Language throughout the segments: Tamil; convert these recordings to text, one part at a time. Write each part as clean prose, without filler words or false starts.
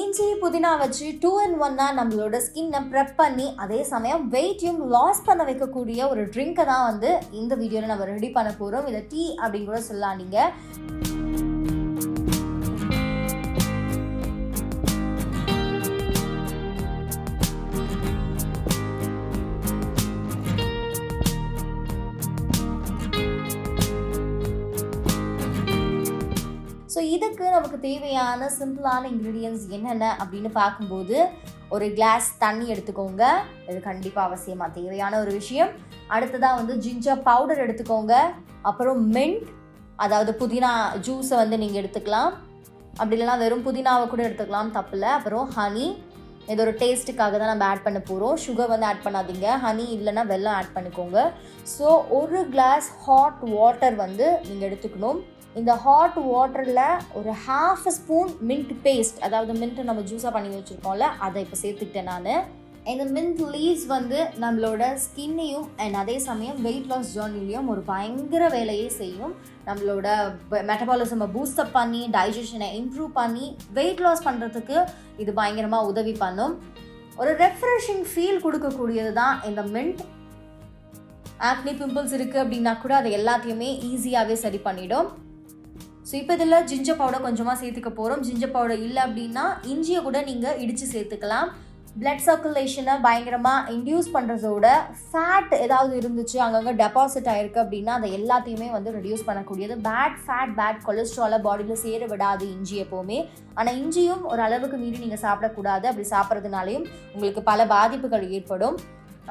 இஞ்சி புதினா வச்சு 2-in-1 நம்மளோட ஸ்கின்னை ப்ரெப் பண்ணி அதே சமயம் வெயிட்டையும் லாஸ் பண்ண வைக்கக்கூடிய ஒரு ட்ரிங்கை தான் வந்து இந்த வீடியோவில் நம்ம ரெடி பண்ண போகிறோம். இதை டீ அப்படின்னு கூட சொல்லலாம் நீங்கள். ஸோ இதுக்கு நமக்கு தேவையான சிம்பிளான இன்க்ரீடியன்ட்ஸ் என்னென்ன அப்படின்னு பார்க்கும்போது, ஒரு கிளாஸ் தண்ணி எடுத்துக்கோங்க. இது கண்டிப்பாக அவசியமாக தேவையான ஒரு விஷயம். அடுத்ததாக வந்து ஜிஞ்சர் பவுடர் எடுத்துக்கோங்க. அப்புறம் மின்ட், அதாவது புதினா ஜூஸை வந்து நீங்கள் எடுத்துக்கலாம். அப்படி இல்லைனா வெறும் புதினாவை கூட எடுத்துக்கலாம், தப்பில்லை. அப்புறம் ஹனி, இது ஒரு டேஸ்ட்டுக்காக தான் நம்ம ஆட் பண்ண போகிறோம். சுகர் வந்து ஆட் பண்ணாதீங்க. ஹனி இல்லைன்னா வெல்லம் ஆட் பண்ணிக்கோங்க. ஸோ ஒரு கிளாஸ் ஹாட் வாட்டர் வந்து நீங்கள் எடுத்துக்கணும். இந்த ஹாட் வாட்டரில் ஒரு 1/2 ஸ்பூன் மின்ட் பேஸ்ட், அதாவது மின்ட்டு நம்ம ஜூஸாக பண்ணி வச்சுருக்கோம்ல, அதை இப்போ சேர்த்துக்கிட்டேன் நான். இந்த மின்ட் லீவ்ஸ் வந்து நம்மளோட ஸ்கின்னையும் அண்ட் அதே சமயம் வெயிட் லாஸ் ஜேர்னிலையும் ஒரு பயங்கர வேலையே செய்யும். நம்மளோட மெட்டபாலிசமை பூஸ்டப் பண்ணி டைஜஷனை இம்ப்ரூவ் பண்ணி வெயிட் லாஸ் பண்ணுறதுக்கு இது பயங்கரமாக உதவி பண்ணும். ஒரு ரெஃப்ரெஷிங் ஃபீல் கொடுக்கக்கூடியது தான் இந்த மின்ட். ஆக்னி பிம்பிள்ஸ் இருக்குது அப்படின்னா கூட அதை எல்லாத்தையுமே ஈஸியாகவே சரி பண்ணிடும். ஸோ இப்போ இதில் ஜிஞ்சர் பவுடர் கொஞ்சமாக சேர்த்துக்க போகிறோம். ஜிஞ்சர் பவுடர் இல்லை அப்படின்னா இஞ்சியை கூட நீங்கள் இடித்து சேர்த்துக்கலாம். பிளட் சர்க்குலேஷனை பயங்கரமாக இன்டியூஸ் பண்ணுறதோட ஃபேட் ஏதாவது இருந்துச்சு, அங்கங்கே டெபாசிட் ஆகிருக்கு அப்படின்னா அதை எல்லாத்தையுமே வந்து ரெடியூஸ் பண்ணக்கூடியது. பேட் ஃபேட், பேட் கொலஸ்ட்ராலை பாடியில் சேர விடாது இஞ்சி எப்போவுமே. ஆனால் இஞ்சியும் ஒரு அளவுக்கு மீறி நீங்கள் சாப்பிடக்கூடாது. அப்படி சாப்பிட்றதுனாலையும் உங்களுக்கு பல பாதிப்புகள் ஏற்படும்.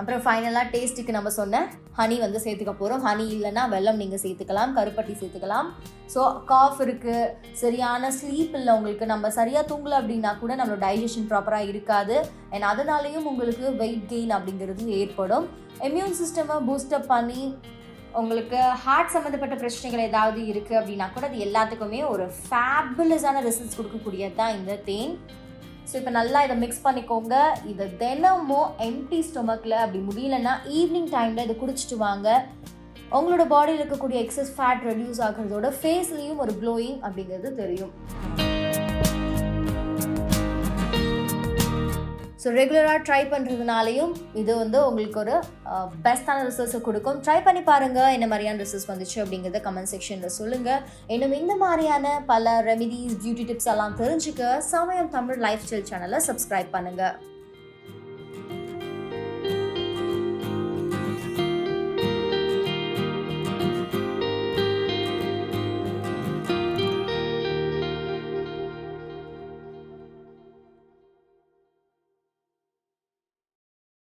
அப்புறம் ஃபைனலாக டேஸ்ட்டுக்கு நம்ம சொன்ன ஹனி வந்து சேர்த்துக்க போகிறோம். ஹனி இல்லைன்னா வெல்லம் நீங்கள் சேர்த்துக்கலாம், கருப்பட்டி சேர்த்துக்கலாம். ஸோ காஃப் இருக்குது, சரியான ஸ்லீப் இல்லை உங்களுக்கு, நம்ம சரியாக தூங்கலை அப்படின்னா கூட நம்மளோட டைஜஷன் ப்ராப்பராக இருக்காது. அண்ட் அதனாலேயும் உங்களுக்கு வெயிட் கெயின் அப்படிங்கிறது ஏற்படும். இம்யூன் சிஸ்டமை பூஸ்டப் பண்ணி உங்களுக்கு ஹார்ட் சம்மந்தப்பட்ட பிரச்சனைகள் ஏதாவது இருக்குது அப்படின்னா கூட அது எல்லாத்துக்குமே ஒரு ஃபேபுலஸான ரிசல்ட்ஸ் கொடுக்கக்கூடியது தான் இந்த தேன். ஸோ இப்போ நல்லா இதை மிக்ஸ் பண்ணிக்கோங்க. இதை தினமும் எம்டி ஸ்டொமக்கில், அப்படி முடியலன்னா ஈவினிங் டைமில் இதை குடிச்சிட்டு வாங்க. உங்களோட பாடியில் இருக்கக்கூடிய எக்ஸஸ் ஃபேட் ரெடியூஸ் ஆகிறதோட ஃபேஸ்லேயும் ஒரு க்ளோயிங் அப்படிங்கிறது தெரியும். ஸோ ரெகுலராக ட்ரை பண்ணுறதுனாலையும் இது வந்து உங்களுக்கு ஒரு பெஸ்ட்டான ரிசல்ட்ஸை கொடுக்கும். ட்ரை பண்ணி பாருங்கள் என்ன மாதிரியான ரிசல்ட்ஸ் வந்துச்சு அப்படிங்கிறத கமெண்ட் செக்ஷனில் சொல்லுங்கள். இன்னும் இந்த மாதிரியான பல ரெமிடிஸ், பியூட்டி டிப்ஸ் எல்லாம் தெரிஞ்சுக்க சமயம் தமிழ் லைஃப் ஸ்டைல் சேனலை சப்ஸ்கிரைப் பண்ணுங்கள்.